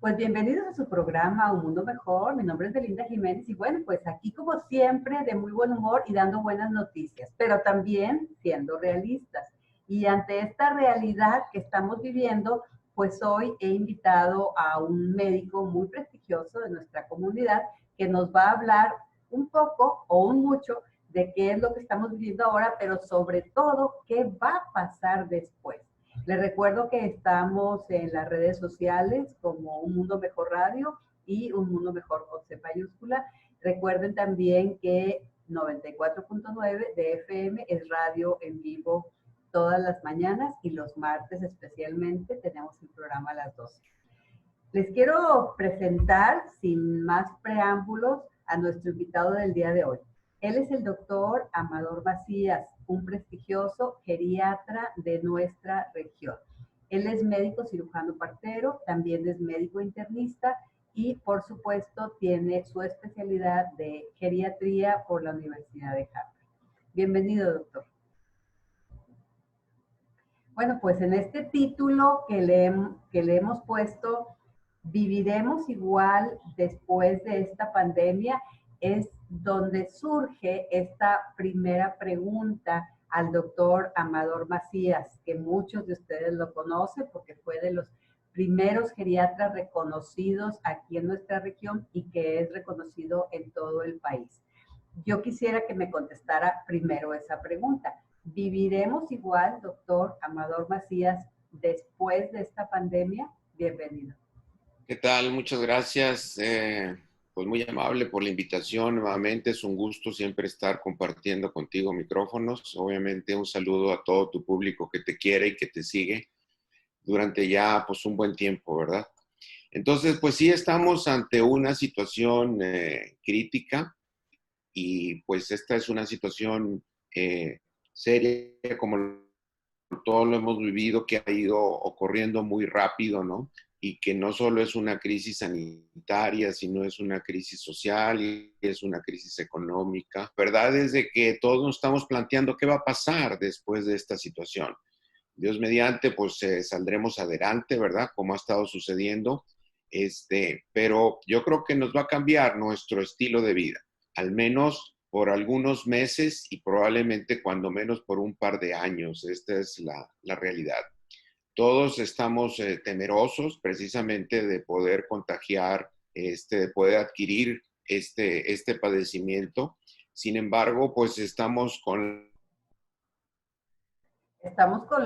Pues bienvenidos a su programa Un Mundo Mejor. Mi nombre es Belinda Jiménez y bueno, pues aquí como siempre de muy buen humor y dando buenas noticias, pero también siendo realistas. Y ante esta realidad que estamos viviendo, pues hoy he invitado a un médico muy prestigioso de nuestra comunidad que nos va a hablar un poco o un mucho de qué es lo que estamos viviendo ahora, pero sobre todo qué va a pasar después. Les recuerdo que estamos en las redes sociales como Un Mundo Mejor Radio y Un Mundo Mejor con C mayúscula. Recuerden también que 94.9 de FM es radio en vivo todas las mañanas y los martes especialmente tenemos el programa a las 12. Les quiero presentar, sin más preámbulos, a nuestro invitado del día de hoy. Él es el doctor Amador Macías, un prestigioso geriatra de nuestra región. Él es médico cirujano partero, también es médico internista y, por supuesto, tiene su especialidad de geriatría por la Universidad de Harvard. Bienvenido, doctor. Bueno, pues en este título que le hemos puesto, ¿viviremos igual después de esta pandemia? Es donde surge esta primera pregunta al doctor Amador Macías, que muchos de ustedes lo conocen porque fue de los primeros geriatras reconocidos aquí en nuestra región y que es reconocido en todo el país. Yo quisiera que me contestara primero esa pregunta. ¿Viviremos igual, doctor Amador Macías, después de esta pandemia? Bienvenido. ¿Qué tal? Muchas gracias. Pues muy amable por la invitación. Nuevamente es un gusto siempre estar compartiendo contigo micrófonos. Obviamente un saludo a todo tu público que te quiere y que te sigue durante ya pues un buen tiempo, ¿verdad? Entonces, pues sí estamos ante una situación crítica y pues esta es una situación seria como todo lo hemos vivido, que ha ido ocurriendo muy rápido, ¿no? Y que no solo es una crisis sanitaria, sino es una crisis social y es una crisis económica. Verdad es de que todos nos estamos planteando qué va a pasar después de esta situación. Dios mediante, pues saldremos adelante, ¿verdad? Como ha estado sucediendo. Pero yo creo que nos va a cambiar nuestro estilo de vida, al menos por algunos meses y probablemente cuando menos por un par de años. Esta es la realidad. Todos estamos temerosos precisamente de poder contagiar, de poder adquirir este padecimiento. Sin embargo, pues estamos con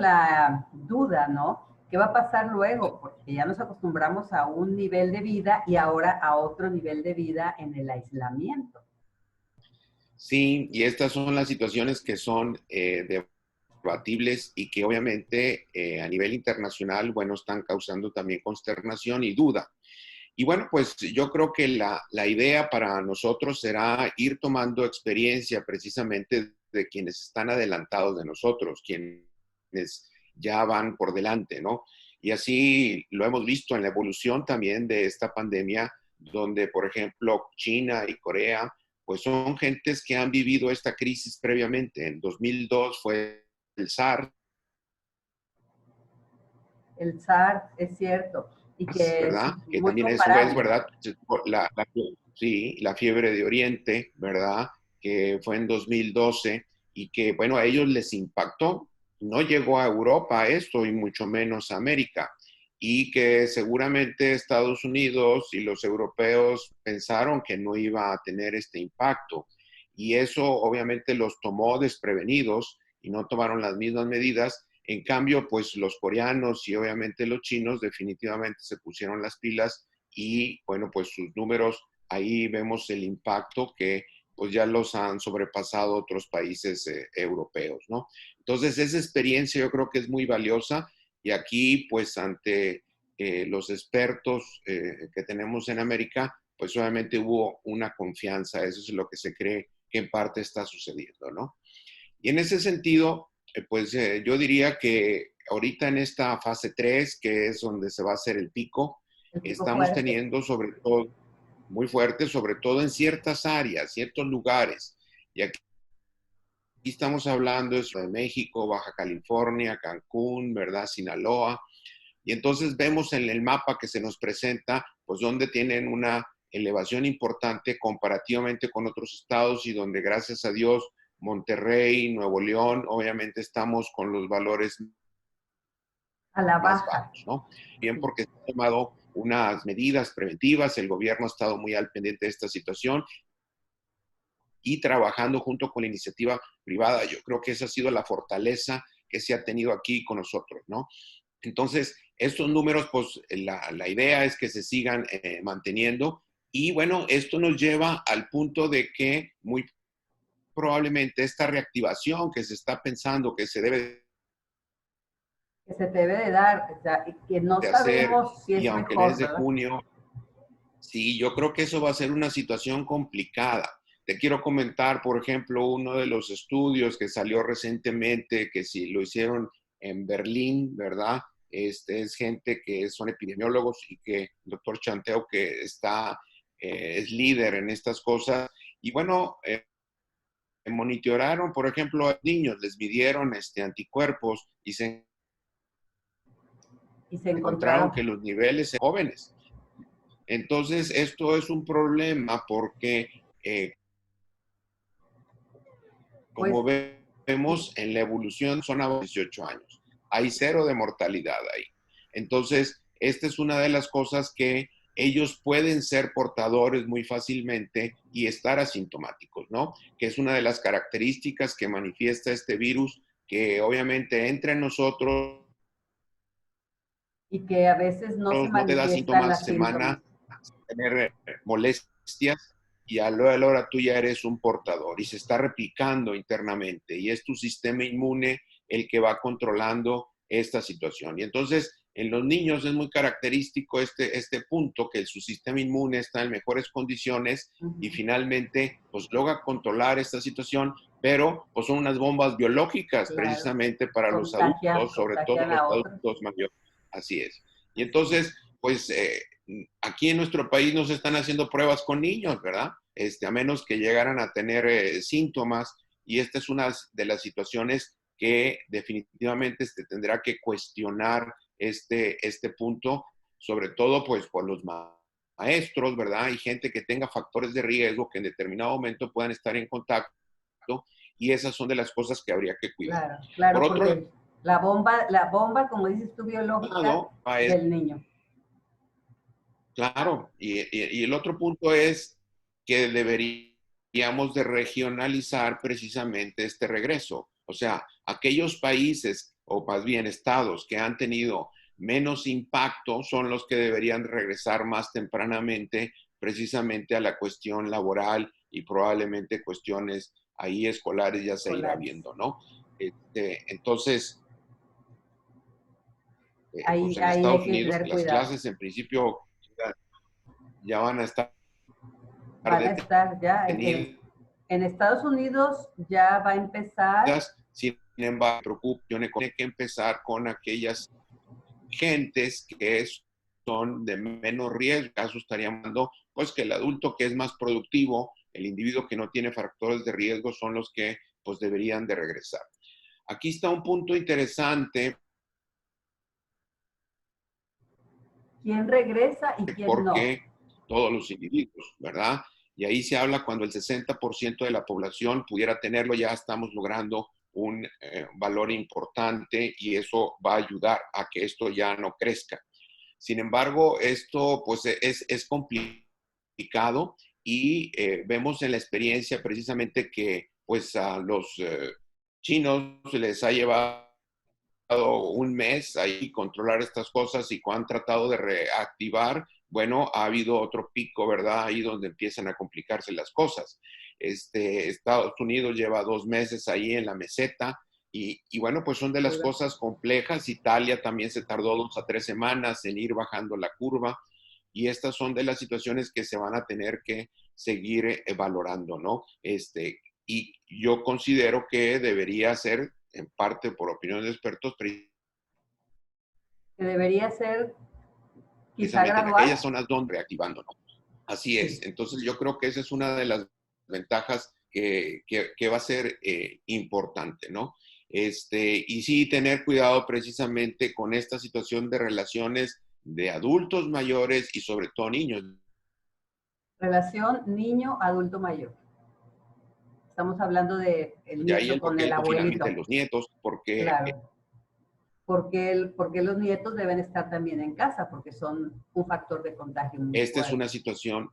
la duda, ¿no? ¿Qué va a pasar luego? Porque ya nos acostumbramos a un nivel de vida y ahora a otro nivel de vida en el aislamiento. Sí, y estas son las situaciones que son debatibles y que obviamente a nivel internacional, bueno, están causando también consternación y duda. Y bueno, pues yo creo que la idea para nosotros será ir tomando experiencia precisamente de quienes están adelantados de nosotros, quienes ya van por delante, ¿no? Y así lo hemos visto en la evolución también de esta pandemia, donde, por ejemplo, China y Corea, pues son gentes que han vivido esta crisis previamente. En 2002 fue el SARS. El SARS, es cierto, y que es ¿Verdad? Que muy también eso es, comparable. ¿verdad? Sí, la fiebre de Oriente, ¿verdad? Que fue en 2012 y que, bueno, a ellos les impactó. No llegó a Europa esto y mucho menos a América. Y que seguramente Estados Unidos y los europeos pensaron que no iba a tener este impacto. Y eso obviamente los tomó desprevenidos y no tomaron las mismas medidas. En cambio, pues los coreanos y obviamente los chinos definitivamente se pusieron las pilas y bueno, pues sus números, ahí vemos el impacto que pues ya los han sobrepasado otros países europeos, ¿no? Entonces, esa experiencia yo creo que es muy valiosa y aquí pues ante los expertos que tenemos en América, pues obviamente hubo una confianza, eso es lo que se cree que en parte está sucediendo, ¿no? Y en ese sentido, pues yo diría que ahorita en esta fase 3, que es donde se va a hacer el pico, El pico estamos fuerte. teniendo sobre todo muy fuerte, sobre todo en ciertas áreas, ciertos lugares. Y aquí estamos hablando de Ciudad de México, Baja California, Cancún, ¿verdad? Sinaloa. Y entonces vemos en el mapa que se nos presenta, pues donde tienen una elevación importante comparativamente con otros estados y donde gracias a Dios Monterrey, Nuevo León, obviamente estamos con los valores A la más baja. bajos, ¿no? Bien, Sí. porque se han tomado unas medidas preventivas, el gobierno ha estado muy al pendiente de esta situación y trabajando junto con la iniciativa privada. Yo creo que esa ha sido la fortaleza que se ha tenido aquí con nosotros, ¿no? Entonces, estos números, pues la idea es que se sigan manteniendo y bueno, esto nos lleva al punto de que muy probablemente esta reactivación que se está pensando que se debe Que se te debe de dar, o sea, que no de hacer sabemos si y es aunque el mes mejor, de ¿verdad? junio, sí, yo creo que eso va a ser una situación complicada. Te quiero comentar, por ejemplo, uno de los estudios que salió recientemente, que si lo hicieron en Berlín, ¿verdad? Es gente que son epidemiólogos y que el doctor Chanteo, que es líder en estas cosas. Y bueno, monitoraron, por ejemplo, a niños, les midieron anticuerpos y se Y se encontraron encontraron, que los niveles en jóvenes. Entonces, esto es un problema porque pues, como vemos en la evolución, son a 18 años. Hay cero de mortalidad ahí. Entonces, esta es una de las cosas que ellos pueden ser portadores muy fácilmente y estar asintomáticos, ¿no? Que es una de las características que manifiesta este virus, que obviamente entra en nosotros, y que a veces no se no te da manifiestan síntomas los síntomas. semana, tener molestias y a la hora tú ya eres un portador y se está replicando internamente y es tu sistema inmune el que va controlando esta situación. Y entonces en los niños es muy característico este punto que su sistema inmune está en mejores condiciones y finalmente pues logra controlar esta situación, pero pues son unas bombas biológicas Claro, precisamente para los adultos, sobre todo contagian los a otros. adultos mayores. Así es. Y Así es. entonces, pues aquí en nuestro país no se están haciendo pruebas con niños, ¿verdad? A menos que llegaran a tener síntomas, y esta es una de las situaciones que definitivamente se tendrá que cuestionar este punto, sobre todo pues por los maestros, ¿verdad? Y gente que tenga factores de riesgo que en determinado momento puedan estar en contacto, y esas son de las cosas que habría que cuidar. Claro, Por claro, otro porque la bomba, como dices tú, biológica lado, del niño. claro, y el otro punto es que deberíamos de regionalizar precisamente este regreso. O sea, aquellos países o más bien estados que han tenido menos impacto son los que deberían regresar más tempranamente precisamente a la cuestión laboral y probablemente cuestiones ahí escolares ya se irá Escolares. viendo, ¿no? Entonces, pues en Ahí hay Estados que Unidos tener las cuidado. clases en principio ya van a estar Van a estar ya detenidas. en Estados Unidos, ya va a empezar. Sin embargo, preocupaciones tiene que empezar con aquellas gentes que son de menos riesgo. Caso estaríamos hablando, pues que el adulto que es más productivo, el individuo que no tiene factores de riesgo son los que pues deberían de regresar. Aquí está un punto interesante ¿Quién regresa y quién no? porque todos los individuos, ¿verdad? Y ahí se habla cuando el 60% de la población pudiera tenerlo, ya estamos logrando un valor importante y eso va a ayudar a que esto ya no crezca. Sin embargo, esto pues es complicado y vemos en la experiencia precisamente que pues a los chinos les ha llevado un mes ahí controlar estas cosas y cuando han tratado de reactivar, bueno, ha habido otro pico, ¿verdad? Ahí donde empiezan a complicarse las cosas. Estados Unidos lleva 2 meses ahí en la meseta y bueno, pues son de las cosas complejas. Italia también se tardó 2 a 3 semanas en ir bajando la curva y estas son de las situaciones que se van a tener que seguir valorando, ¿no? Y yo considero que debería ser, en parte por opinión de expertos, Que debería ser quizá precisamente en gradual. aquellas zonas donde reactivando, ¿no? Así es. Sí. Entonces yo creo que esa es una de las ventajas que va a ser importante, ¿no? Y sí tener cuidado precisamente con esta situación de relaciones de adultos mayores y sobre todo niños. Relación niño-adulto mayor. Estamos hablando de el De ahí nieto el con porqué el el confinamiento de abuelito. los nietos, porque Claro. Porque los nietos deben estar también en casa, porque son un factor de contagio muy esta es fuerte. una situación.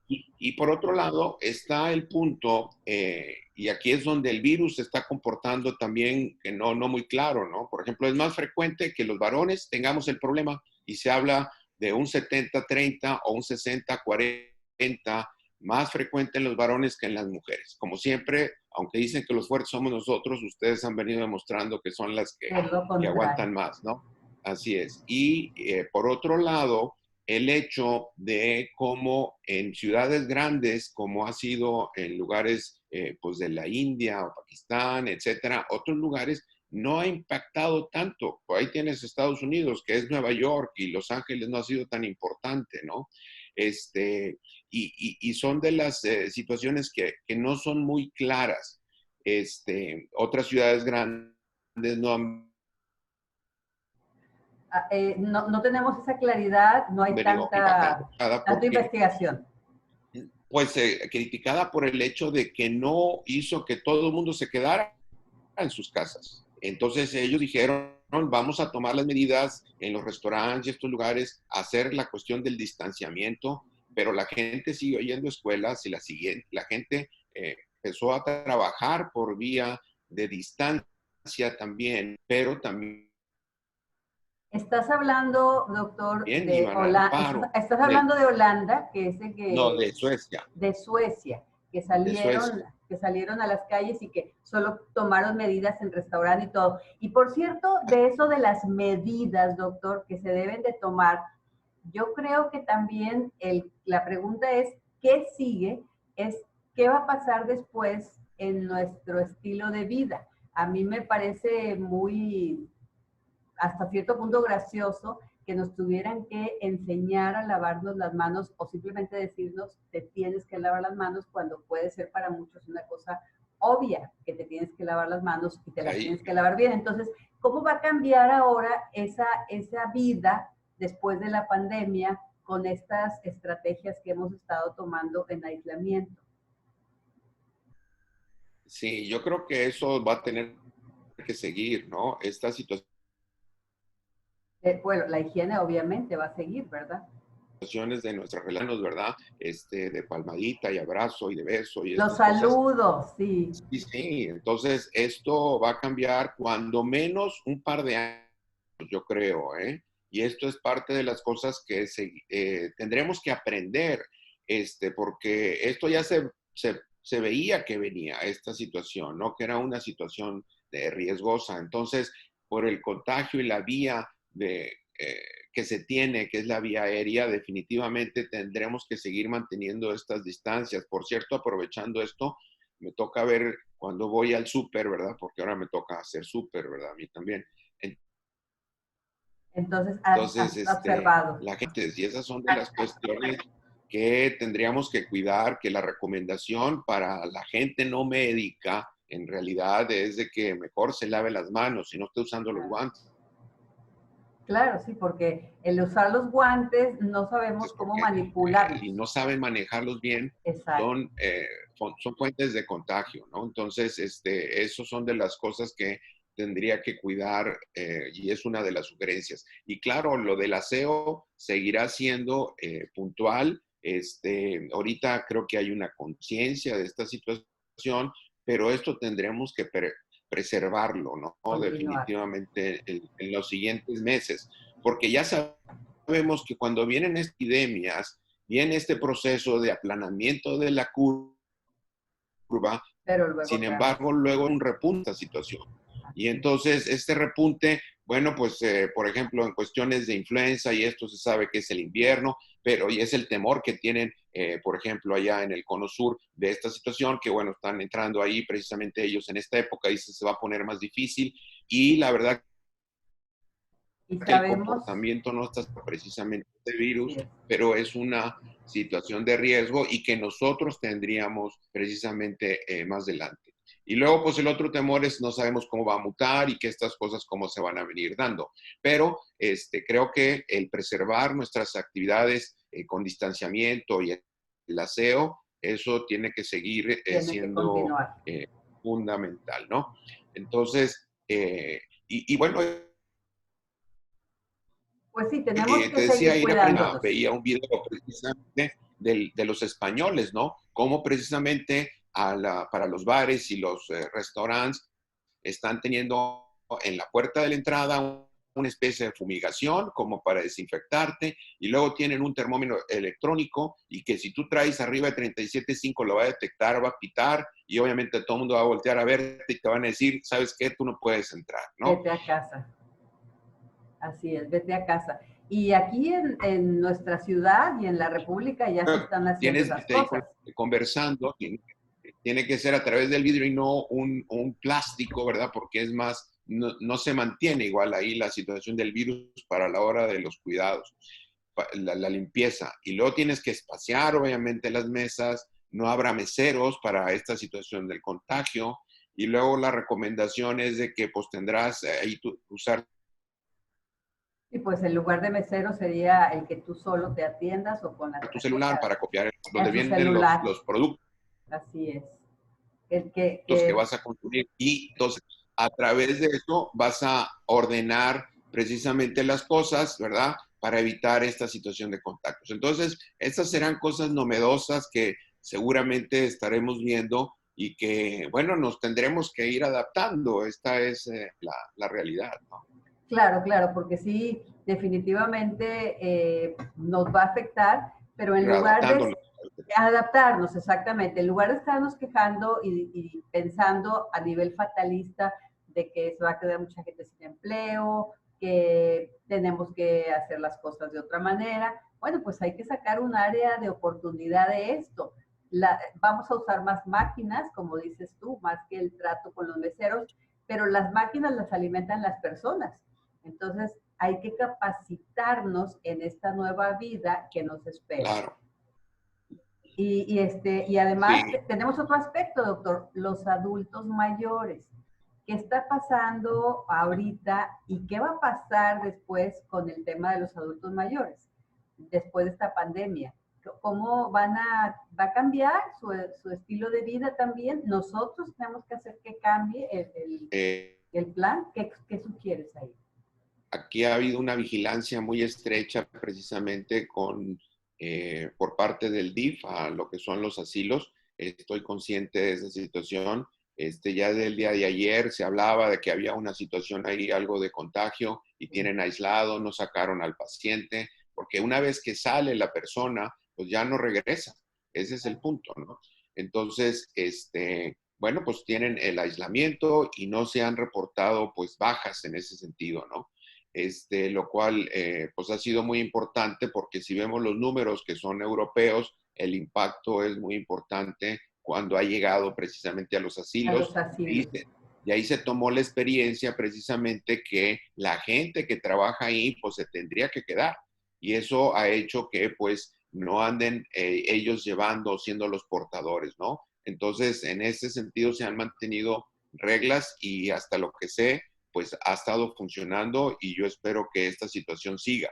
Y por otro lado está el punto, y aquí es donde el virus se está comportando también que no muy claro, ¿no? Por ejemplo, es más frecuente que los varones tengamos el problema y se habla de un 70-30 o un 60-40, más frecuente en los varones que en las mujeres. Como siempre, aunque dicen que los fuertes somos nosotros, ustedes han venido demostrando que son las Es lo que contrario. aguantan más, ¿no? Así es. Y por otro lado, el hecho de cómo en ciudades grandes, como ha sido en lugares pues de la India o Pakistán, etcétera, otros lugares, no ha impactado tanto. Por ahí tienes Estados Unidos, que es Nueva York, y Los Ángeles no ha sido tan importante, ¿no? Y son de las situaciones que no son muy claras. Otras ciudades grandes no han No tenemos esa claridad, no hay venido impactando nada tanta porque investigación. pues criticada por el hecho de que no hizo que todo el mundo se quedara en sus casas. Entonces ellos dijeron, vamos a tomar las medidas en los restaurantes y estos lugares, hacer la cuestión del distanciamiento, pero la gente siguió yendo a escuelas y la gente empezó a trabajar por vía de distancia también, pero también Estás hablando, doctor, de iban al Holanda. paro. Estás hablando de Holanda, que es el No, que de Suecia, de Suecia, de Suecia. que salieron a las calles y que solo tomaron medidas en restaurante y todo. Y por cierto, de eso de las medidas, doctor, que se deben de tomar, yo creo que también la pregunta es, ¿qué sigue? Es, ¿qué va a pasar después en nuestro estilo de vida? A mí me parece muy, hasta cierto punto gracioso que nos tuvieran que enseñar a lavarnos las manos o simplemente decirnos te tienes que lavar las manos cuando puede ser para muchos una cosa obvia que te tienes que lavar las manos y te las Ahí, tienes que lavar bien. Entonces, ¿cómo va a cambiar ahora esa vida después de la pandemia con estas estrategias que hemos estado tomando en aislamiento? sí, yo creo que eso va a tener que seguir, ¿no? Esta Bueno, la higiene obviamente va a seguir, ¿verdad? situaciones de nuestras relaciones, ¿verdad? De palmadita y abrazo y de beso y Los estas cosas. saludos, sí. Sí, sí, entonces esto va a cambiar cuando menos un par de años, yo creo, ¿eh? Y esto es parte de las cosas que tendremos que aprender, porque esto ya se veía que venía esta situación, ¿no? Que era una situación riesgosa. Entonces, por el contagio y la vía que se tiene, que es la vía aérea, definitivamente tendremos que seguir manteniendo estas distancias. Por cierto, aprovechando esto, me toca ver cuando voy al súper, ¿verdad? Porque ahora me toca hacer súper, ¿verdad? A mí también. Entonces, Entonces, has observado. la gente, y esas son de las cuestiones que tendríamos que cuidar, que la recomendación para la gente no médica en realidad es de que mejor se lave las manos y no esté usando los guantes. Claro, sí, porque el usar los guantes no sabemos cómo Porque y manipularlos. no saben manejarlos bien, Exacto. son, son fuentes de contagio, ¿no? Entonces, esos son de las cosas que tendría que cuidar y es una de las sugerencias. Y claro, lo del aseo seguirá siendo puntual. Ahorita creo que hay una conciencia de esta situación, pero esto tendremos que preservarlo, ¿no? Continuar. Definitivamente en los siguientes meses, porque ya sabemos que cuando vienen epidemias, viene este proceso de aplanamiento de la curva, Pero luego sin otra vez. embargo, luego un repunte a situación. Y entonces este repunte, bueno, pues por ejemplo, en cuestiones de influenza y esto se sabe que es el invierno, pero y es el temor que tienen, por ejemplo, allá en el cono sur de esta situación, que bueno, están entrando ahí precisamente ellos en esta época y se va a poner más difícil. Y la verdad Y que el sabemos, comportamiento no está precisamente de virus, sí, pero es una situación de riesgo y que nosotros tendríamos precisamente más adelante. Y luego, pues el otro temor es no sabemos cómo va a mutar y que estas cosas cómo se van a venir dando. Pero creo que el preservar nuestras actividades con distanciamiento y el aseo, eso tiene que seguir Tiene que siendo continuar. fundamental, ¿no? Entonces, y bueno, Pues sí, tenemos que te decía seguir ayer, cuidándonos. veía un video precisamente de los españoles, ¿no? Cómo precisamente para los bares y los restaurantes están teniendo en la puerta de la entrada una especie de fumigación como para desinfectarte y luego tienen un termómetro electrónico y que si tú traes arriba de 37.5 lo va a detectar, va a pitar y obviamente todo el mundo va a voltear a verte y te van a decir, ¿sabes qué? Tú no puedes entrar, ¿no? Vete a casa. Así es, vete a casa. Y aquí en nuestra ciudad y en la República ya se están haciendo Tienes esas que ir cosas. conversando, tiene que ser a través del vidrio y no un plástico, ¿verdad? Porque es más, no se mantiene igual ahí la situación del virus para la hora de los cuidados, la limpieza. Y luego tienes que espaciar, obviamente, las mesas, no habrá meseros para esta situación del contagio. Y luego la recomendación es de que pues tendrás ahí usar Y pues el lugar de mesero sería el que tú solo te atiendas o con la tu celular tarjeta para copiar donde en su vienen celular. los productos Así es. que vas a consumir. Y entonces, a través de eso vas a ordenar precisamente las cosas, ¿verdad? Para evitar esta situación de contactos. Entonces, estas serán cosas novedosas que seguramente estaremos viendo y que, bueno, nos tendremos que ir adaptando. Esta es la realidad, ¿no? Claro, claro, porque sí, definitivamente nos va a afectar, pero en lugar de Readaptándonos. adaptarnos, exactamente, en lugar de estarnos quejando y pensando a nivel fatalista de que se va a quedar mucha gente sin empleo, que tenemos que hacer las cosas de otra manera, bueno, pues hay que sacar un área de oportunidad de esto. Vamos a usar más máquinas, como dices tú, más que el trato con los meseros, pero las máquinas las alimentan las personas. Entonces, hay que capacitarnos en esta nueva vida que nos espera. Claro. Y además Sí. tenemos otro aspecto, doctor, los adultos mayores. ¿Qué está pasando ahorita y qué va a pasar después con el tema de los adultos mayores, después de esta pandemia? ¿Cómo va a cambiar su estilo de vida también? Nosotros tenemos que hacer que cambie el plan. ¿Qué sugieres ahí? Aquí ha habido una vigilancia muy estrecha precisamente por parte del DIF a lo que son los asilos. Estoy consciente de esa situación. Ya del día de ayer se hablaba de que había una situación ahí, algo de contagio, y tienen aislado, no sacaron al paciente, porque una vez que sale la persona, pues ya no regresa. Ese es el punto, ¿no? Entonces, bueno, pues tienen el aislamiento y no se han reportado pues bajas en ese sentido, ¿no? Lo cual pues ha sido muy importante porque si vemos los números que son europeos, el impacto es muy importante cuando ha llegado precisamente a los A asilos. los asilos. Y ahí se tomó la experiencia precisamente que la gente que trabaja ahí pues se tendría que quedar. Y eso ha hecho que pues no anden ellos llevando, siendo los portadores, ¿no? Entonces, en ese sentido se han mantenido reglas y hasta lo que sé, pues ha estado funcionando y yo espero que esta situación siga.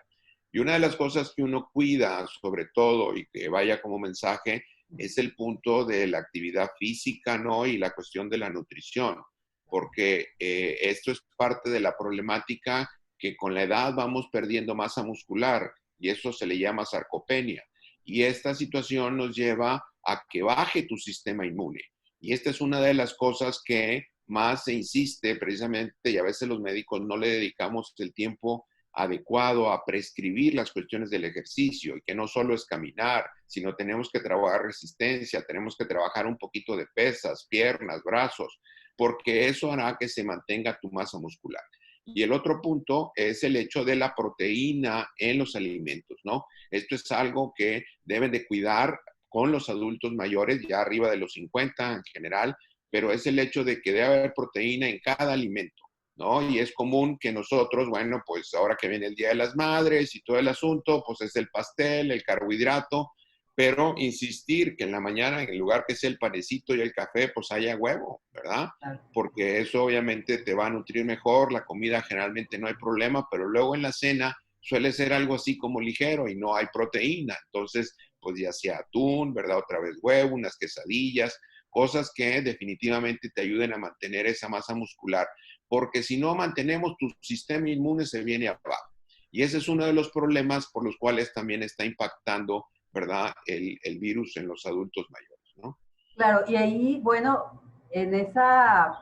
Y una de las cosas que uno cuida, sobre todo, y que vaya como mensaje, es el punto de la actividad física, ¿no? Y la cuestión de la nutrición, porque esto es parte de la problemática que con la edad vamos perdiendo masa muscular y eso se le llama sarcopenia. Y esta situación nos lleva a que baje tu sistema inmune. Y esta es una de las cosas que más se insiste precisamente, y a veces los médicos no le dedicamos el tiempo adecuado a prescribir las cuestiones del ejercicio y que no solo es caminar, sino tenemos que trabajar resistencia, tenemos que trabajar un poquito de pesas, piernas, brazos, porque eso hará que se mantenga tu masa muscular. Y el otro punto es el hecho de la proteína en los alimentos, ¿no? Esto es algo que deben de cuidar con los adultos mayores, ya arriba de los 50 en general, pero es el hecho de que debe haber proteína en cada alimento, ¿no? Y es común que nosotros, bueno, pues ahora que viene el Día de las Madres y todo el asunto, pues es el pastel, el carbohidrato, pero insistir que en la mañana, en lugar que sea el panecito y el café, pues haya huevo, ¿verdad? Claro. Porque eso obviamente te va a nutrir mejor, la comida generalmente no hay problema, pero luego en la cena suele ser algo así como ligero y no hay proteína. Entonces, pues ya sea atún, ¿verdad? Otra vez huevo, unas quesadillas, cosas que definitivamente te ayuden a mantener esa masa muscular, porque si no mantenemos, tu sistema inmune se viene abajo. Y ese es uno de los problemas por los cuales también está impactando, ¿verdad? El virus en los adultos mayores, ¿no? Claro, y ahí, bueno, en ese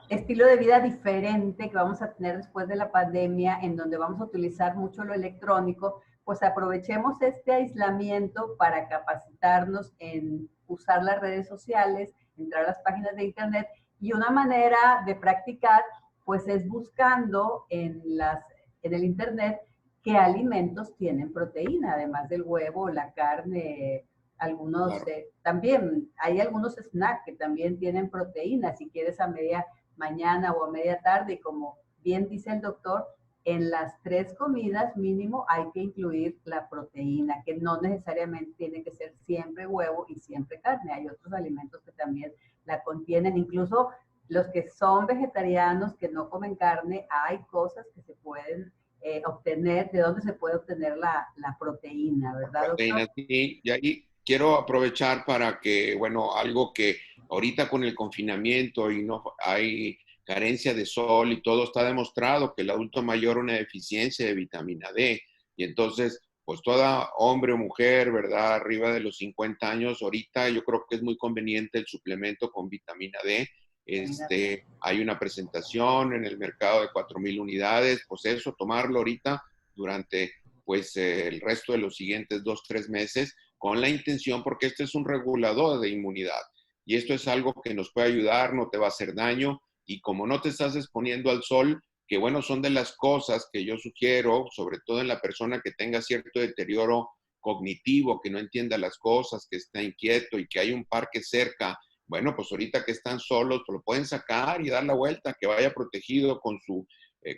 estilo de vida diferente que vamos a tener después de la pandemia, en donde vamos a utilizar mucho lo electrónico, pues aprovechemos este aislamiento para capacitarnos en usar las redes sociales, entrar a las páginas de internet, y una manera de practicar, pues es buscando en el internet qué alimentos tienen proteína, además del huevo, la carne, algunos, Claro. también hay algunos snacks que también tienen proteína, si quieres a media mañana o a media tarde, y como bien dice el doctor, en las 3 comidas mínimo hay que incluir la proteína, que no necesariamente tiene que ser siempre huevo y siempre carne, hay otros alimentos que también la contienen, incluso los que son vegetarianos, que no comen carne, hay cosas que se pueden obtener, de dónde se puede obtener la proteína, ¿verdad, doctor? Proteínas, sí. Y ahí quiero aprovechar para que, bueno, algo que ahorita con el confinamiento y no hay carencia de sol y todo, está demostrado que el adulto mayor una deficiencia de vitamina D. Y entonces, pues toda hombre o mujer, ¿verdad? Arriba de los 50 años, ahorita yo creo que es muy conveniente el suplemento con vitamina D. Hay una presentación en el mercado de 4,000 unidades, pues eso, tomarlo ahorita durante pues el resto de los siguientes 2, 3 meses con la intención, porque este es un regulador de inmunidad y esto es algo que nos puede ayudar, no te va a hacer daño y como no te estás exponiendo al sol, que bueno, son de las cosas que yo sugiero, sobre todo en la persona que tenga cierto deterioro cognitivo, que no entienda las cosas, que está inquieto y que hay un parque cerca. Bueno, pues ahorita que están solos, pues lo pueden sacar y dar la vuelta, que vaya protegido con su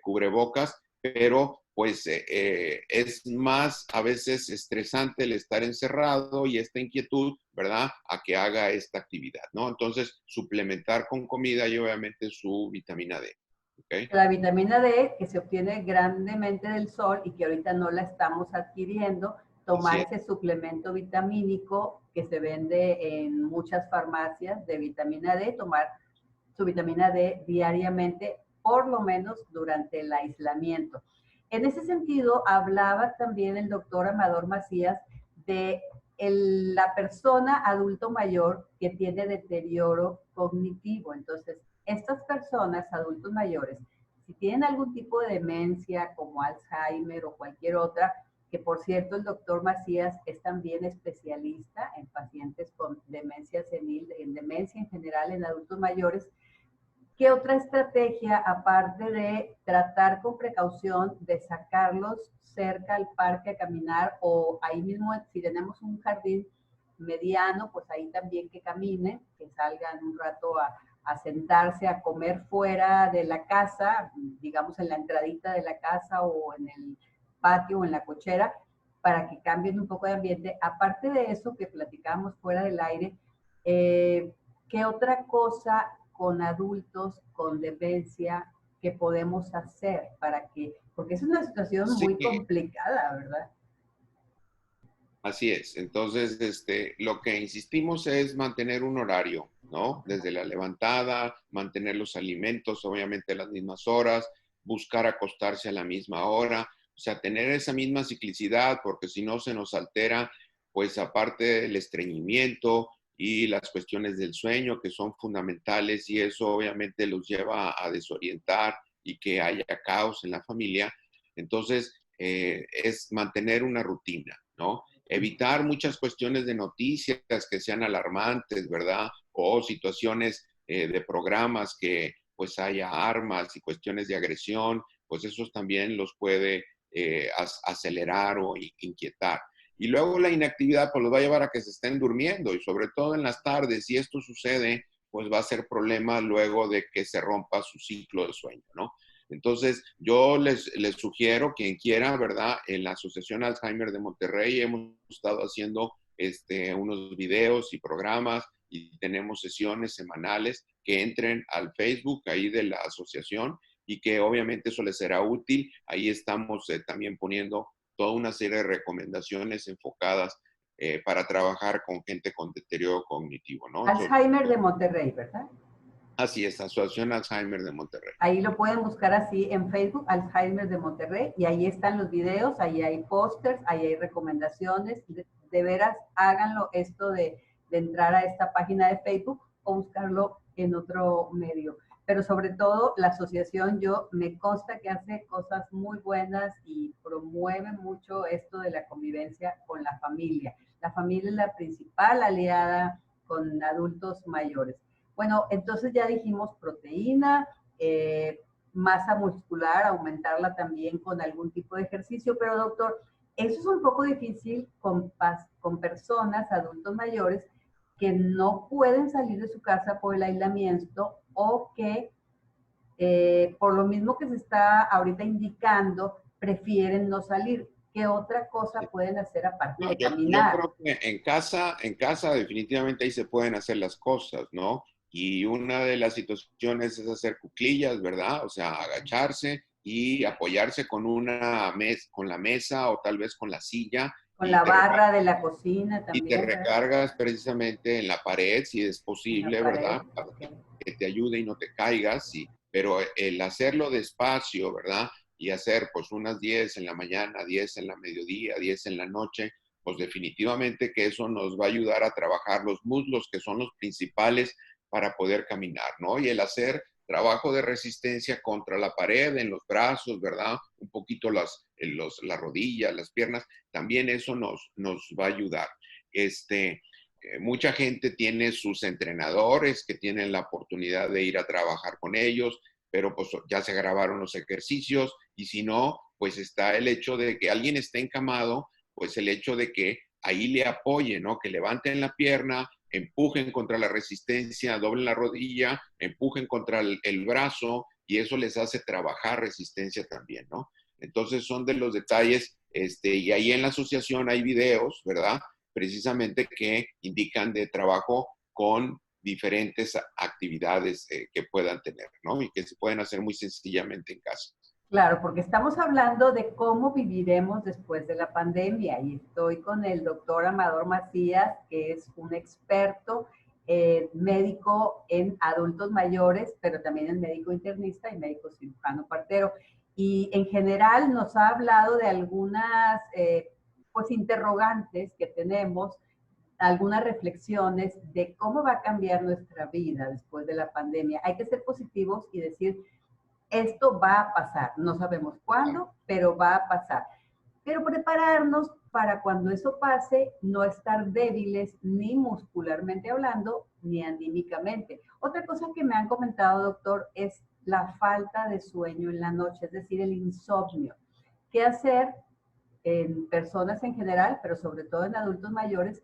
cubrebocas, pero pues es más a veces estresante el estar encerrado y esta inquietud, ¿verdad? A que haga esta actividad, ¿no? Entonces, suplementar con comida y obviamente su vitamina D, ¿ok? La vitamina D, que se obtiene grandemente del sol y que ahorita no la estamos adquiriendo, Así tomar es. ese suplemento vitamínico que se vende en muchas farmacias de vitamina D, tomar su vitamina D diariamente, por lo menos durante el aislamiento. En ese sentido, hablaba también el doctor Amador Macías de la persona adulto mayor que tiene deterioro cognitivo. Entonces, estas personas adultos mayores, si tienen algún tipo de demencia como Alzheimer o cualquier otra, que por cierto el doctor Macías es también especialista en pacientes con demencia senil, en demencia en general en adultos mayores. ¿Qué otra estrategia, aparte de tratar con precaución de sacarlos cerca al parque a caminar o ahí mismo, si tenemos un jardín mediano, pues ahí también que caminen, que salgan un rato a sentarse, a comer fuera de la casa, digamos en la entradita de la casa o en el patio o en la cochera, para que cambien un poco de ambiente? Aparte de eso que platicábamos fuera del aire, ¿qué otra cosa con adultos con demencia que podemos hacer para que, porque es una situación Sí, muy complicada, ¿verdad? así es. Entonces, lo que insistimos es mantener un horario, ¿no? Desde la levantada, mantener los alimentos, obviamente a las mismas horas, buscar acostarse a la misma hora, o sea, tener esa misma ciclicidad, porque si no se nos altera, pues aparte del estreñimiento y las cuestiones del sueño, que son fundamentales, y eso obviamente los lleva a desorientar y que haya caos en la familia. Entonces, es mantener una rutina, ¿no? Evitar muchas cuestiones de noticias que sean alarmantes, ¿verdad? O situaciones de programas que pues haya armas y cuestiones de agresión, pues eso también los puede acelerar o inquietar. Y luego la inactividad pues los va a llevar a que se estén durmiendo y sobre todo en las tardes, si esto sucede, pues va a ser problema luego de que se rompa su ciclo de sueño, ¿no? Entonces, yo les sugiero, quien quiera, ¿verdad? En la Asociación Alzheimer de Monterrey hemos estado haciendo unos videos y programas y tenemos sesiones semanales que entren al Facebook ahí de la asociación y que obviamente eso les será útil. Ahí estamos también poniendo toda una serie de recomendaciones enfocadas para trabajar con gente con deterioro cognitivo, ¿no? Alzheimer de Monterrey, ¿verdad? Así es, Asociación Alzheimer de Monterrey. Ahí lo pueden buscar así en Facebook, Alzheimer de Monterrey, y ahí están los videos, ahí hay pósters, ahí hay recomendaciones. De veras, háganlo esto de entrar a esta página de Facebook o buscarlo en otro medio. Pero sobre todo, la asociación, yo me consta que hace cosas muy buenas y promueve mucho esto de la convivencia con la familia. La familia es la principal aliada con adultos mayores. Bueno, entonces ya dijimos proteína, masa muscular, aumentarla también con algún tipo de ejercicio, pero doctor, eso es un poco difícil con personas, adultos mayores, que no pueden salir de su casa por el aislamiento o que por lo mismo que se está ahorita indicando, prefieren no salir. ¿Qué otra cosa pueden hacer aparte No, de yo caminar? creo que en casa definitivamente ahí se pueden hacer las cosas, ¿no? Y una de las situaciones es hacer cuclillas, ¿verdad? O sea, agacharse y apoyarse con con la mesa o tal vez con la silla Con la barra de la cocina y te también, ¿verdad? recargas precisamente en la pared si es En la posible, pared. ¿verdad? Para Okay. que te ayude y no te caigas, sí. Pero el hacerlo despacio, ¿verdad? Y hacer pues unas 10 en la mañana, 10 en la mediodía, 10 en la noche, pues definitivamente que eso nos va a ayudar a trabajar los muslos, que son los principales para poder caminar, ¿no? Y el hacer trabajo de resistencia contra la pared, en los brazos, ¿verdad? Un poquito las rodillas, las piernas, también eso nos va a ayudar. Mucha gente tiene sus entrenadores que tienen la oportunidad de ir a trabajar con ellos, pero pues ya se grabaron los ejercicios y si no, pues está el hecho de que alguien esté encamado, pues el hecho de que ahí le apoyen, ¿no? Que levanten la pierna, empujen contra la resistencia, doblen la rodilla, empujen contra el brazo y eso les hace trabajar resistencia también, ¿no? Entonces son de los detalles, y ahí en la asociación hay videos, ¿verdad? Precisamente que indican de trabajo con diferentes actividades que puedan tener, ¿no? Y que se pueden hacer muy sencillamente en casa. Claro, porque estamos hablando de cómo viviremos después de la pandemia y estoy con el doctor Amador Macías, que es un experto médico en adultos mayores, pero también es médico internista y médico cirujano partero. Y en general nos ha hablado de algunas pues interrogantes que tenemos, algunas reflexiones de cómo va a cambiar nuestra vida después de la pandemia. Hay que ser positivos y decir, esto va a pasar, no sabemos cuándo, pero va a pasar. Pero prepararnos para cuando eso pase, no estar débiles ni muscularmente hablando, ni anímicamente. Otra cosa que me han comentado, doctor, es la falta de sueño en la noche, es decir, el insomnio. ¿Qué hacer en personas en general, pero sobre todo en adultos mayores,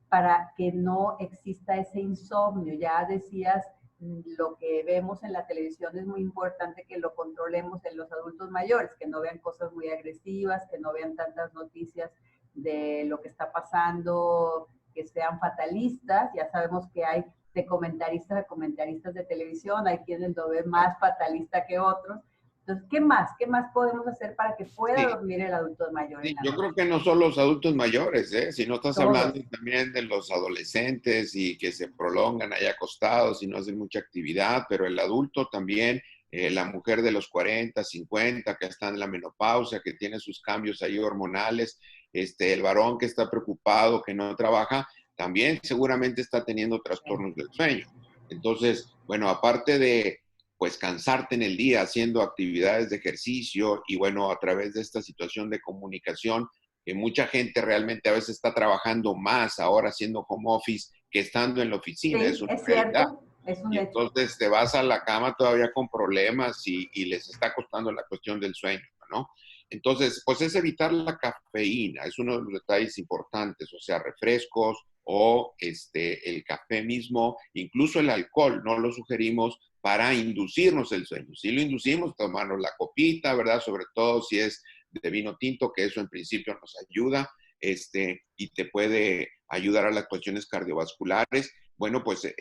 para que no exista ese insomnio? Ya decías, lo que vemos en la televisión es muy importante que lo controlemos en los adultos mayores, que no vean cosas muy agresivas, que no vean tantas noticias de lo que está pasando, que sean fatalistas. Ya sabemos que hay de comentaristas a comentaristas de televisión, hay quienes lo ven más fatalista que otros. Entonces, ¿qué más? ¿Qué más podemos hacer para que pueda Sí, dormir el adulto mayor en sí, la yo noche? creo que no solo los adultos mayores, ¿eh? Si no estás hablando Todos. también de los adolescentes y que se prolongan ahí acostados y no hacen mucha actividad, pero el adulto también, la mujer de los 40, 50, que está en la menopausia, que tiene sus cambios ahí hormonales, el varón que está preocupado, que no trabaja, también seguramente está teniendo trastornos del sueño. Entonces, bueno, aparte de pues cansarte en el día haciendo actividades de ejercicio y bueno, a través de esta situación de comunicación, que mucha gente realmente a veces está trabajando más ahora haciendo home office que estando en la oficina, es Sí, una es realidad. cierto, es un Y hecho. entonces te vas a la cama todavía con problemas y les está costando la cuestión del sueño, ¿no? Entonces, pues es evitar la cafeína, es uno de los detalles importantes, o sea, refrescos o el café mismo, incluso el alcohol, no lo sugerimos para inducirnos el sueño. Si lo inducimos, tomarnos la copita, ¿verdad? Sobre todo si es de vino tinto, que eso en principio nos ayuda, y te puede ayudar a las cuestiones cardiovasculares. Bueno, pues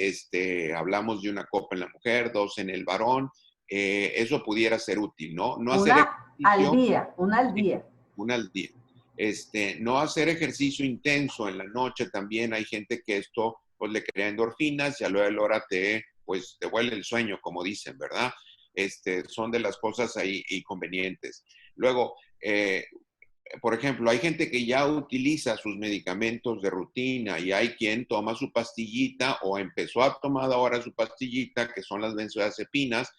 hablamos de una copa en la mujer, 2 en el varón. Eso pudiera ser útil, ¿no? No hacer ejercicio. Una al día. Una al día. No hacer ejercicio intenso en la noche también. Hay gente que esto pues le crea endorfinas y a lo de la hora pues te vuelve el sueño, como dicen, ¿verdad? Son de las cosas ahí inconvenientes. Luego, por ejemplo, hay gente que ya utiliza sus medicamentos de rutina y hay quien toma su pastillita o empezó a tomar ahora su pastillita, que son las benzodiazepinas,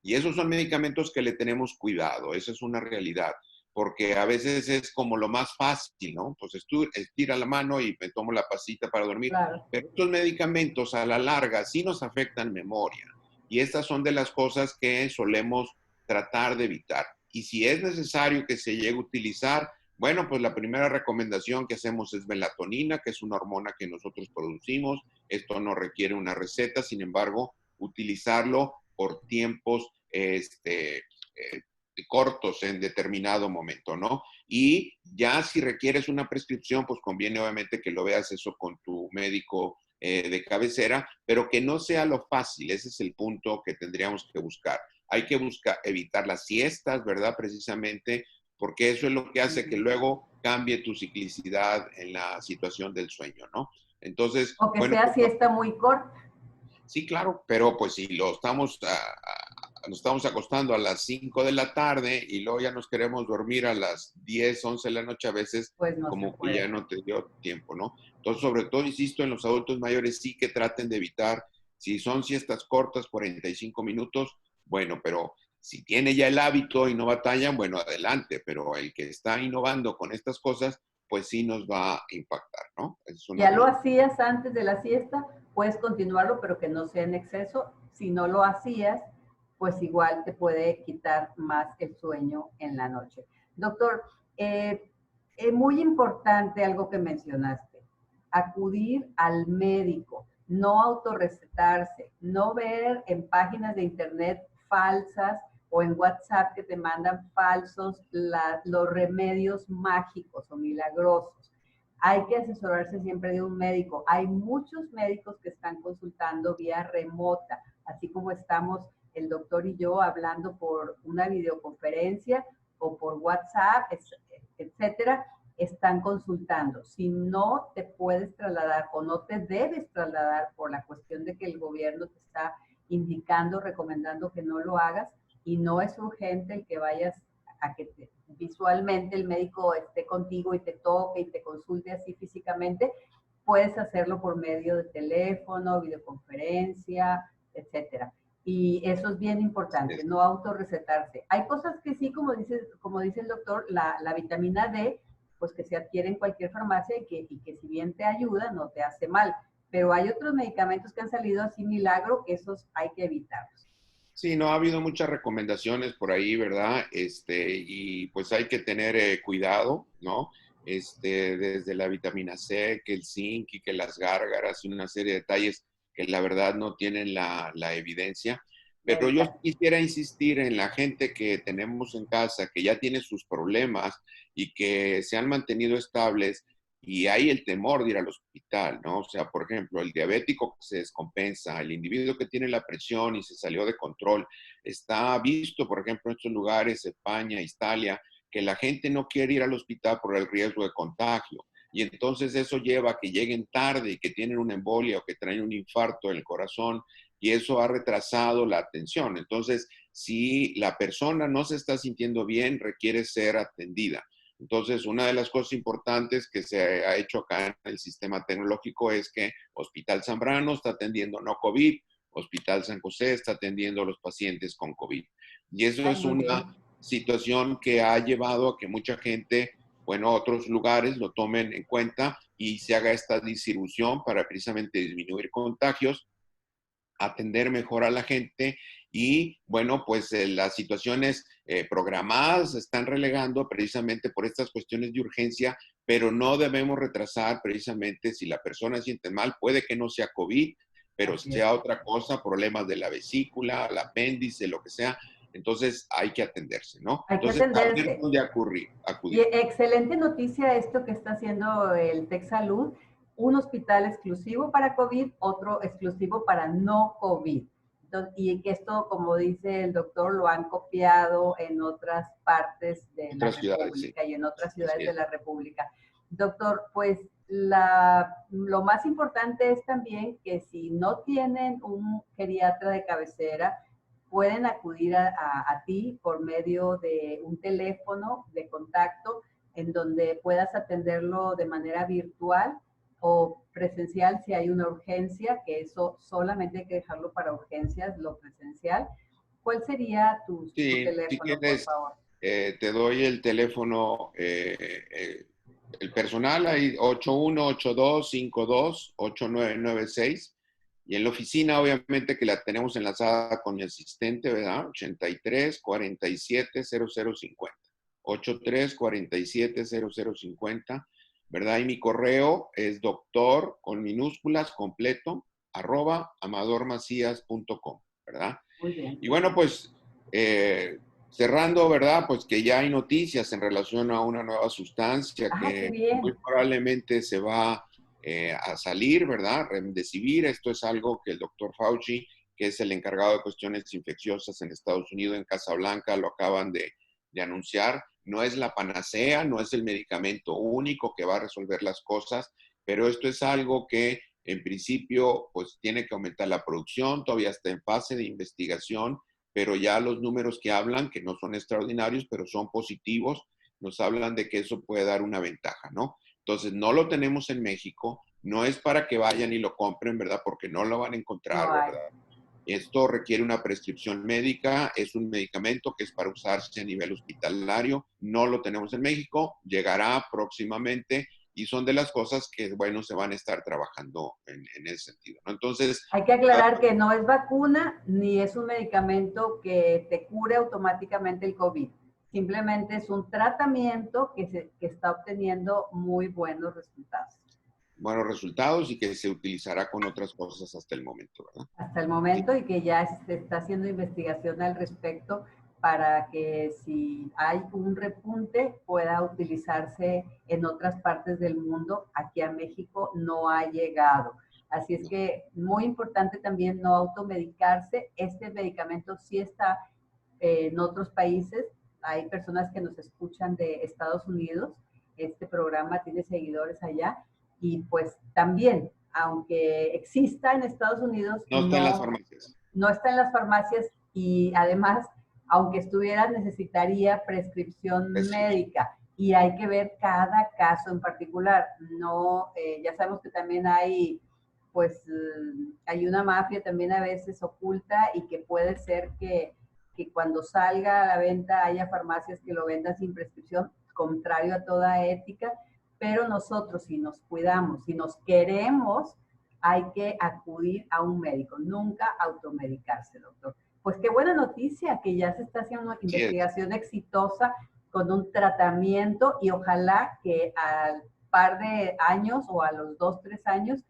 y esos son medicamentos que le tenemos cuidado, esa es una realidad, porque a veces es como lo más fácil, ¿no? Pues estira la mano y me tomo la pastilla para dormir, Claro. pero estos medicamentos a la larga sí nos afectan memoria, y estas son de las cosas que solemos tratar de evitar. Y si es necesario que se llegue a utilizar, bueno, pues la primera recomendación que hacemos es melatonina, que es una hormona que nosotros producimos. Esto no requiere una receta, sin embargo, utilizarlo por tiempos cortos en determinado momento, ¿no? Y ya si requieres una prescripción, pues conviene obviamente que lo veas eso con tu médico de cabecera, pero que no sea lo fácil. Ese es el punto que tendríamos que buscar. Hay que evitar las siestas, ¿verdad? Precisamente porque eso es lo que hace que luego cambie tu ciclicidad en la situación del sueño, ¿no? Entonces, O que bueno, sea pues, siesta muy corta. sí, claro, pero pues si nos estamos acostando a las 5 de la tarde y luego ya nos queremos dormir a las 10, 11 de la noche, a veces Pues no se como que ya puede. no te dio tiempo, ¿no? Entonces, sobre todo, insisto, en los adultos mayores sí que traten de evitar, si son siestas cortas, 45 minutos, bueno, pero si tiene ya el hábito y no batallan, bueno, adelante, pero el que está innovando con estas cosas, pues sí nos va a impactar, ¿no? Es una Ya lo realidad. hacías antes de la siesta, puedes continuarlo, pero que no sea en exceso. Si no lo hacías, pues igual te puede quitar más el sueño en la noche. Doctor, es muy importante algo que mencionaste, acudir al médico, no autorrecetarse, no ver en páginas de internet falsas o en WhatsApp que te mandan falsos los remedios mágicos o milagrosos. Hay que asesorarse siempre de un médico. Hay muchos médicos que están consultando vía remota, así como estamos el doctor y yo hablando por una videoconferencia o por WhatsApp, etcétera, están consultando. Si no te puedes trasladar o no te debes trasladar por la cuestión de que el gobierno te está indicando, recomendando que no lo hagas y no es urgente el que vayas a que visualmente el médico esté contigo y te toque y te consulte así físicamente, puedes hacerlo por medio de teléfono, videoconferencia, etcétera. Y eso es bien importante, no autorrecetarse. Hay cosas que sí, como dice el doctor, la vitamina D, pues que se adquiere en cualquier farmacia y que si bien te ayuda, no te hace mal. Pero hay otros medicamentos que han salido así milagro, que esos hay que evitarlos. Sí, no ha habido muchas recomendaciones por ahí, ¿verdad? Y pues hay que tener cuidado, ¿no? Desde la vitamina C, que el zinc y que las gárgaras y una serie de detalles que la verdad no tienen la evidencia. Pero yo quisiera insistir en la gente que tenemos en casa, que ya tiene sus problemas y que se han mantenido estables y hay el temor de ir al hospital, ¿no? O sea, por ejemplo, el diabético que se descompensa, el individuo que tiene la presión y se salió de control, está visto, por ejemplo, en estos lugares, España, Italia, que la gente no quiere ir al hospital por el riesgo de contagio. Y entonces eso lleva a que lleguen tarde y que tienen una embolia o que traen un infarto en el corazón y eso ha retrasado la atención. Entonces, si la persona no se está sintiendo bien, requiere ser atendida. Entonces, una de las cosas importantes que se ha hecho acá en el sistema tecnológico es que Hospital Zambrano está atendiendo no COVID, Hospital San José está atendiendo a los pacientes con COVID. Y eso Ay, es muy bien. una situación que ha llevado a que mucha gente, bueno, otros lugares lo tomen en cuenta y se haga esta distribución para precisamente disminuir contagios, atender mejor a la gente y bueno, pues las situaciones programadas se están relegando precisamente por estas cuestiones de urgencia, pero no debemos retrasar precisamente si la persona siente mal, puede que no sea COVID, pero Así es. sea otra cosa, problemas de la vesícula, el apéndice, lo que sea, entonces hay que atenderse, ¿no? Hay que Entonces, saber atenderse. dónde Y acudir. excelente noticia esto que está haciendo el Tech Salud. un hospital exclusivo para COVID, otro exclusivo para no COVID. Entonces, y que esto, como dice el doctor, lo han copiado en otras partes de la República y en otras ciudades de la República. Doctor, pues lo más importante es también que si no tienen un geriatra de cabecera, pueden acudir a ti por medio de un teléfono de contacto en donde puedas atenderlo de manera virtual o presencial si hay una urgencia, que eso solamente hay que dejarlo para urgencias, lo presencial. ¿Cuál sería tu teléfono, si quieres, por favor? te doy el teléfono, el personal, hay 8182528996. Y en la oficina, obviamente, que la tenemos enlazada con mi asistente, ¿verdad? 83470050. 83470050, ¿verdad? Y mi correo es doctor, con minúsculas, completo, @amadormacias.com, ¿verdad? Muy bien. Y bueno, pues cerrando, ¿verdad? Pues que ya hay noticias en relación a una nueva sustancia que muy probablemente se va a salir, ¿verdad? Remdesivir, esto es algo que el doctor Fauci, que es el encargado de cuestiones infecciosas en Estados Unidos, en Casa Blanca, lo acaban de anunciar. No es la panacea, no es el medicamento único que va a resolver las cosas, pero esto es algo que en principio pues tiene que aumentar la producción, todavía está en fase de investigación, pero ya los números que hablan, que no son extraordinarios, pero son positivos, nos hablan de que eso puede dar una ventaja, ¿no? Entonces, no lo tenemos en México, no es para que vayan y lo compren, ¿verdad? Porque no lo van a encontrar, ¿verdad? Esto requiere una prescripción médica, es un medicamento que es para usarse a nivel hospitalario, no lo tenemos en México, llegará próximamente y son de las cosas que, bueno, se van a estar trabajando en ese sentido, ¿no? Entonces... Hay que aclarar que no es vacuna ni es un medicamento que te cure automáticamente el COVID. Simplemente es un tratamiento que está obteniendo muy buenos resultados. Buenos resultados y que se utilizará con otras cosas hasta el momento, ¿verdad? Hasta el momento, sí. Y que ya se está haciendo investigación al respecto para que si hay un repunte pueda utilizarse en otras partes del mundo. Aquí a México no ha llegado. Así es que muy importante también no automedicarse. Este medicamento sí está en otros países. Hay personas que nos escuchan de Estados Unidos. Este programa tiene seguidores allá. Y pues también, aunque exista en Estados Unidos, no está en las farmacias. No está en las farmacias y además, aunque estuviera, necesitaría prescripción médica. Y hay que ver cada caso en particular. No, ya sabemos que también hay, pues, hay una mafia también a veces oculta y que puede ser que cuando salga a la venta haya farmacias que lo vendan sin prescripción, contrario a toda ética. Pero nosotros, si nos cuidamos, si nos queremos, hay que acudir a un médico, nunca automedicarse, doctor. Pues qué buena noticia que ya se está haciendo una investigación exitosa con un tratamiento y ojalá que al par de años o a los 2, 3 años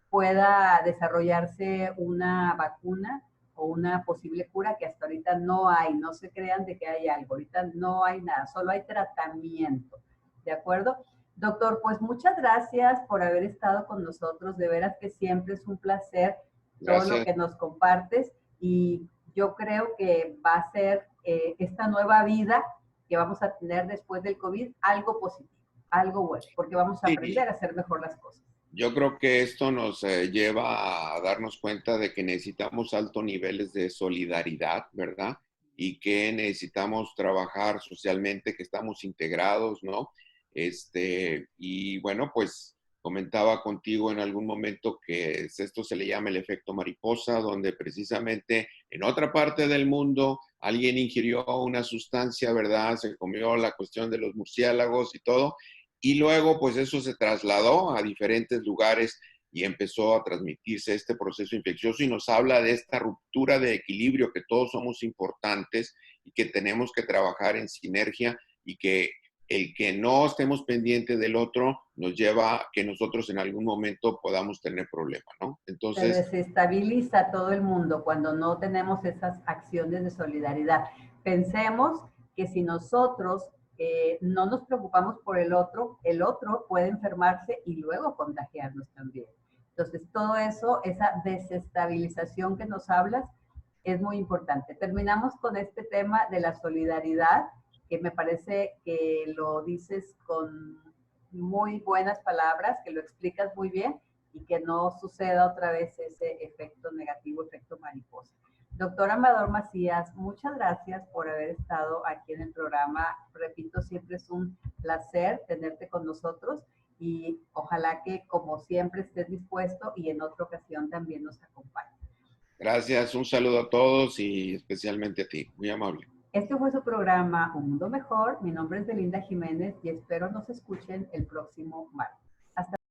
pueda desarrollarse una vacuna o una posible cura que hasta ahorita no hay. No se crean de que hay algo, ahorita no hay nada, solo hay tratamiento, ¿de acuerdo? Doctor, pues muchas gracias por haber estado con nosotros. De veras que siempre es un placer todo lo que nos compartes y yo creo que va a ser esta nueva vida que vamos a tener después del COVID algo positivo, algo bueno, porque vamos a aprender a hacer mejor las cosas. Yo creo que esto nos lleva a darnos cuenta de que necesitamos altos niveles de solidaridad, ¿verdad? Y que necesitamos trabajar socialmente, que estamos integrados, ¿no? Y bueno, pues comentaba contigo en algún momento que esto se le llama el efecto mariposa, donde precisamente en otra parte del mundo alguien ingirió una sustancia, ¿verdad? Se comió la cuestión de los murciélagos y todo, y luego pues eso se trasladó a diferentes lugares y empezó a transmitirse este proceso infeccioso y nos habla de esta ruptura de equilibrio, que todos somos importantes y que tenemos que trabajar en sinergia y que el que no estemos pendientes del otro nos lleva a que nosotros en algún momento podamos tener problemas, ¿no? Entonces... Se desestabiliza todo el mundo cuando no tenemos esas acciones de solidaridad. Pensemos que si nosotros no nos preocupamos por el otro puede enfermarse y luego contagiarnos también. Entonces, todo eso, esa desestabilización que nos hablas, es muy importante. Terminamos con este tema de la solidaridad, que me parece que lo dices con muy buenas palabras, que lo explicas muy bien y que no suceda otra vez ese efecto negativo, efecto mariposa. Doctor Amador Macías, muchas gracias por haber estado aquí en el programa. Repito, siempre es un placer tenerte con nosotros y ojalá que, como siempre, estés dispuesto y en otra ocasión también nos acompañes. Gracias, un saludo a todos y especialmente a ti. Muy amable. Este fue su programa Un Mundo Mejor. Mi nombre es Belinda Jiménez y espero nos escuchen el próximo martes.